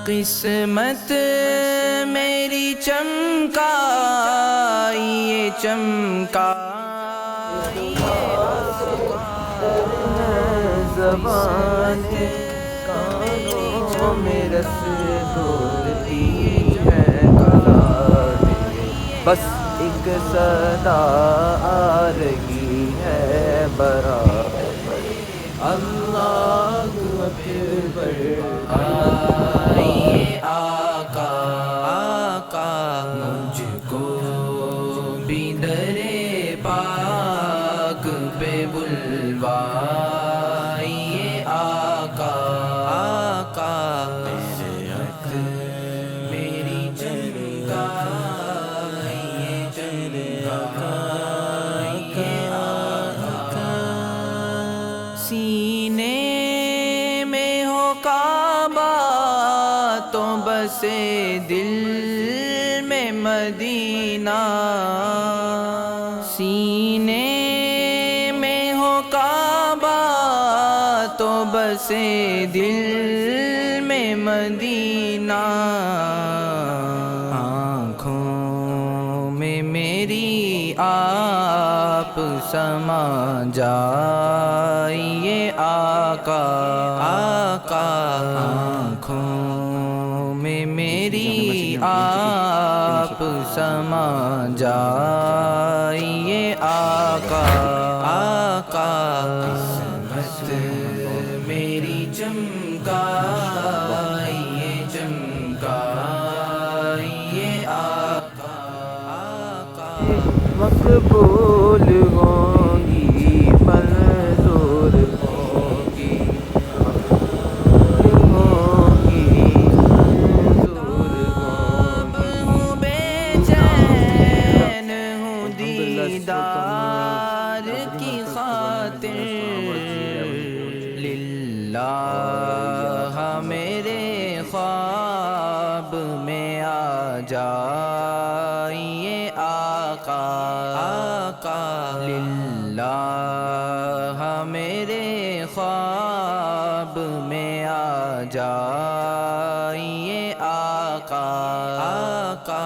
قسمت میری چمکائیے چمکائیے زبان کانوں میں رس ڈھونڈتی ہے کلام میں، بس ایک صدا آ رہی ہے برابر، اللہ اکبر۔ آئیے آقا آقا مجھ کو بھی در پاک پہ بلوائیے آقا آقا، قسمت میری چمکائیے چمکائیے آقا، سینے میں ہو کعبہ تو بسے دل میں مدینہ، سینے میں ہو کعبہ تو بسے دل میں مدینہ، آنکھوں میں میری آپ سما جائیے آقا آقا، آنکھوں میں میری آپ سما جائیے آقا آقا، قسمت میری چمکائیے چمکائیے آقا آقا، مقبول ہوں گی منظور ہوں گی، مقبول ہوں گی منظور ہوں گی، ہوں بے چین ہوں دیدار کی خاطر، للہ میرے خواب میں آ جائیے آقا آقا، للہ میرے خواب میں آ جائیے آقا آقا،